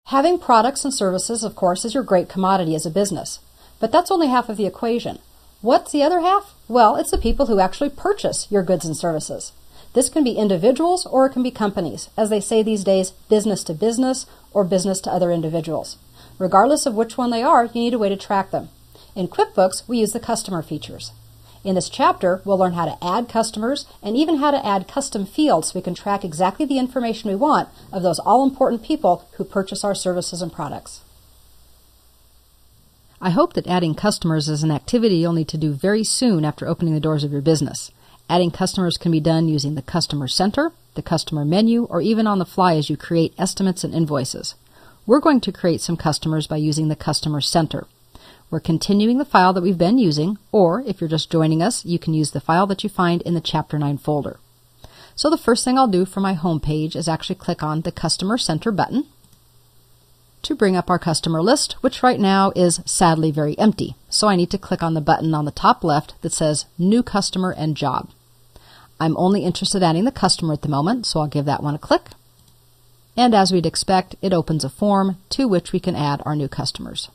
Having products and services, of course, is your great commodity as a business. But that's only half of the equation. What's the other half? Well, it's the people who actually purchase your goods and services. This can be individuals or it can be companies. As they say these days, business to business or business to other individuals. Regardless of which one they are, you need a way to track them. In QuickBooks, we use the customer features. In this chapter, we'll learn how to add customers and even how to add custom fields so we can track exactly the information we want of those all-important people who purchase our services and products. I hope that adding customers is an activity you'll need to do very soon after opening the doors of your business. Adding customers can be done using the Customer Center, the Customer Menu, or even on the fly as you create estimates and invoices. We're going to create some customers by using the Customer Center. We're continuing the file that we've been using, or if you're just joining us, you can use the file that you find in the Chapter 9 folder. So the first thing I'll do for my home page is actually click on the Customer Center button to bring up our customer list, which right now is sadly very empty. So I need to click on the button on the top left that says New Customer and Job. I'm only interested in adding the customer at the moment, so I'll give that one a click. And as we'd expect, it opens a form to which we can add our new customers.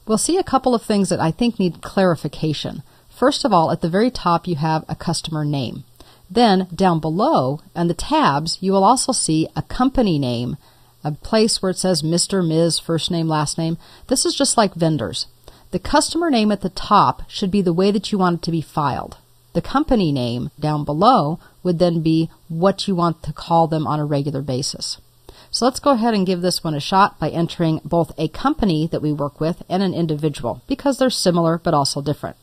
We'll see a couple of things that I think need clarification. First of all, at the very top you have a customer name. Then down below on the tabs you will also see a company name, a place where it says Mr., Ms., first name, last name. This is just like vendors. The customer name at the top should be the way that you want it to be filed. The company name down below would then be what you want to call them on a regular basis. So let's go ahead and give this one a shot by entering both a company that we work with and an individual, because they're similar but also different.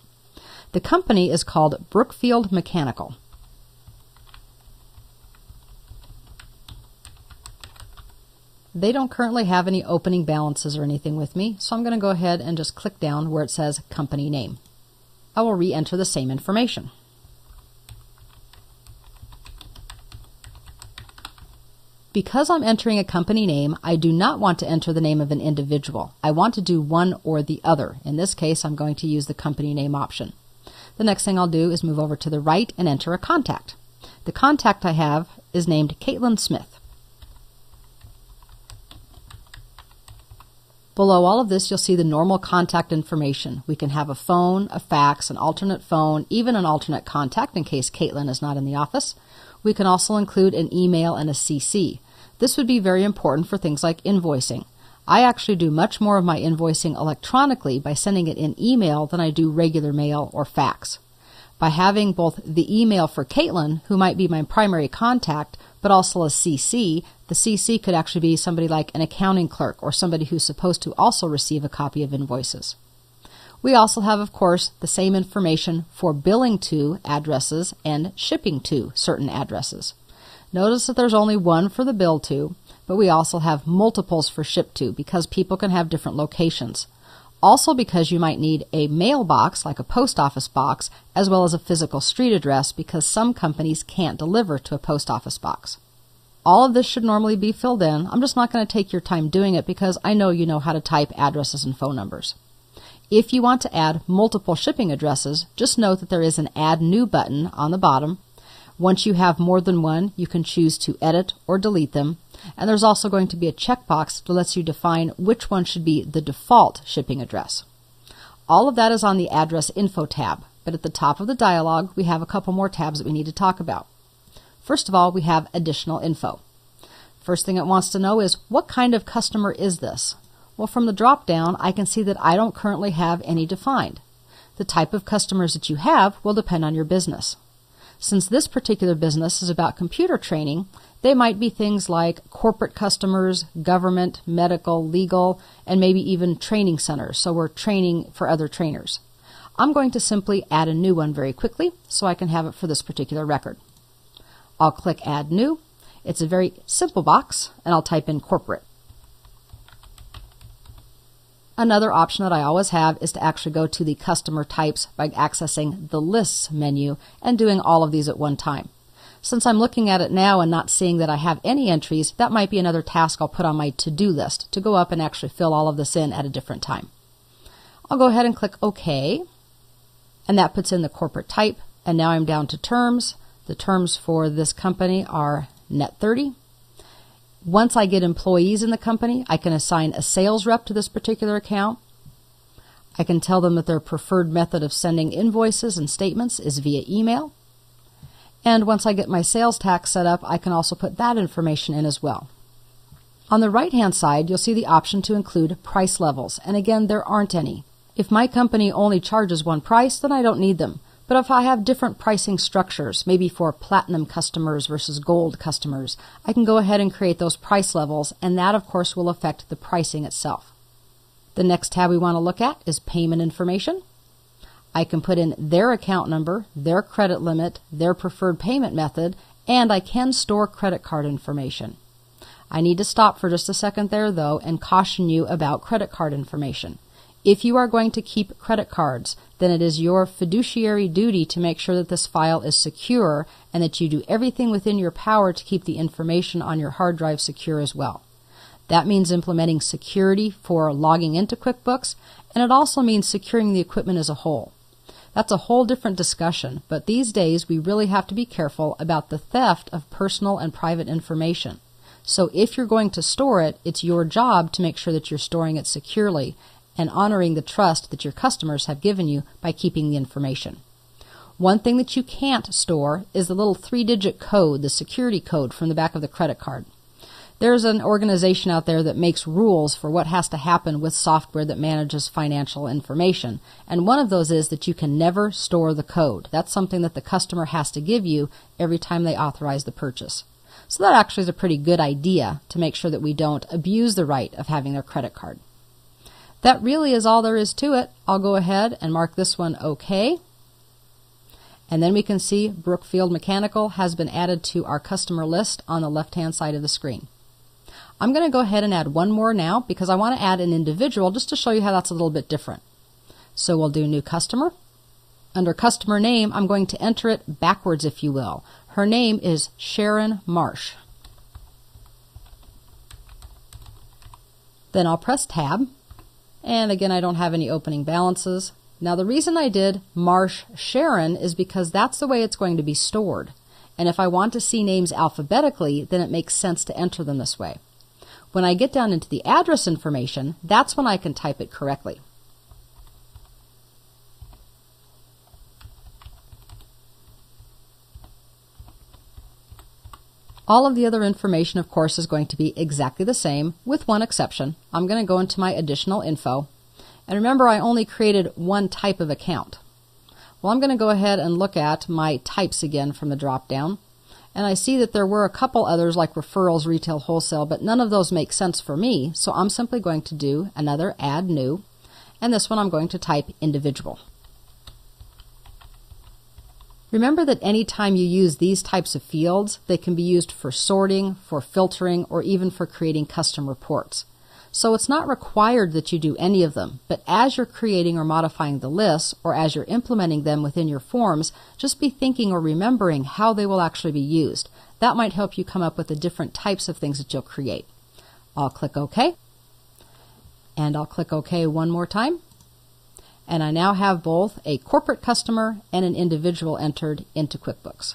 The company is called Brookfield Mechanical. They don't currently have any opening balances or anything with me, so I'm going to go ahead and just click down where it says company name. I will re-enter the same information. Because I'm entering a company name, I do not want to enter the name of an individual. I want to do one or the other. In this case, I'm going to use the company name option. The next thing I'll do is move over to the right and enter a contact. The contact I have is named Caitlin Smith. Below all of this, you'll see the normal contact information. We can have a phone, a fax, an alternate phone, even an alternate contact in case Caitlin is not in the office. We can also include an email and a CC. This would be very important for things like invoicing. I actually do much more of my invoicing electronically by sending it in email than I do regular mail or fax. By having both the email for Caitlin, who might be my primary contact, but also a CC, the CC could actually be somebody like an accounting clerk or somebody who's supposed to also receive a copy of invoices. We also have, of course, the same information for billing to addresses and shipping to certain addresses. Notice that there's only one for the bill to, but we also have multiples for ship to because people can have different locations. Also because you might need a mailbox, like a post office box, as well as a physical street address because some companies can't deliver to a post office box. All of this should normally be filled in. I'm just not going to take your time doing it because I know you know how to type addresses and phone numbers. If you want to add multiple shipping addresses, just note that there is an Add New button on the bottom. Once you have more than one, you can choose to edit or delete them. And there's also going to be a checkbox that lets you define which one should be the default shipping address. All of that is on the Address Info tab, but at the top of the dialog, we have a couple more tabs that we need to talk about. First of all, we have Additional Info. First thing it wants to know is, what kind of customer is this? Well, from the drop-down, I can see that I don't currently have any defined. The type of customers that you have will depend on your business. Since this particular business is about computer training, they might be things like corporate customers, government, medical, legal, and maybe even training centers, so we're training for other trainers. I'm going to simply add a new one very quickly so I can have it for this particular record. I'll click Add New. It's a very simple box, and I'll type in corporate. Another option that I always have is to actually go to the customer types by accessing the Lists menu and doing all of these at one time. Since I'm looking at it now and not seeing that I have any entries, that might be another task I'll put on my to-do list to go up and actually fill all of this in at a different time. I'll go ahead and click OK, and that puts in the corporate type, and now I'm down to terms. The terms for this company are net 30. Once I get employees in the company, I can assign a sales rep to this particular account. I can tell them that their preferred method of sending invoices and statements is via email. And once I get my sales tax set up, I can also put that information in as well. On the right-hand side, you'll see the option to include price levels, and again, there aren't any. If my company only charges one price, then I don't need them. But if I have different pricing structures, maybe for platinum customers versus gold customers, I can go ahead and create those price levels, and that of course will affect the pricing itself. The next tab we want to look at is payment information. I can put in their account number, their credit limit, their preferred payment method, and I can store credit card information. I need to stop for just a second there though and caution you about credit card information. If you are going to keep credit cards, then it is your fiduciary duty to make sure that this file is secure and that you do everything within your power to keep the information on your hard drive secure as well. That means implementing security for logging into QuickBooks, and it also means securing the equipment as a whole. That's a whole different discussion, but these days we really have to be careful about the theft of personal and private information. So if you're going to store it, it's your job to make sure that you're storing it securely and honoring the trust that your customers have given you by keeping the information. One thing that you can't store is the little 3-digit code, the security code from the back of the credit card. There's an organization out there that makes rules for what has to happen with software that manages financial information, and one of those is that you can never store the code. That's something that the customer has to give you every time they authorize the purchase. So that actually is a pretty good idea to make sure that we don't abuse the right of having their credit card. That really is all there is to it. I'll go ahead and mark this one OK. And then we can see Brookfield Mechanical has been added to our customer list on the left-hand side of the screen. I'm going to go ahead and add one more now because I want to add an individual just to show you how that's a little bit different. So we'll do New Customer. Under Customer Name, I'm going to enter it backwards, if you will. Her name is Sharon Marsh. Then I'll press Tab. And again, I don't have any opening balances. Now the reason I did Marsh Sharon is because that's the way it's going to be stored. And if I want to see names alphabetically, then it makes sense to enter them this way. When I get down into the address information, that's when I can type it correctly. All of the other information, of course, is going to be exactly the same, with one exception. I'm going to go into my additional info. And remember, I only created one type of account. Well, I'm going to go ahead and look at my types again from the drop-down. And I see that there were a couple others like referrals, retail, wholesale, but none of those make sense for me. So I'm simply going to do another Add New. And this one I'm going to type Individual. Remember that any time you use these types of fields, they can be used for sorting, for filtering, or even for creating custom reports. So it's not required that you do any of them, but as you're creating or modifying the lists, or as you're implementing them within your forms, just be thinking or remembering how they will actually be used. That might help you come up with the different types of things that you'll create. I'll click OK, and I'll click OK one more time. And I now have both a corporate customer and an individual entered into QuickBooks.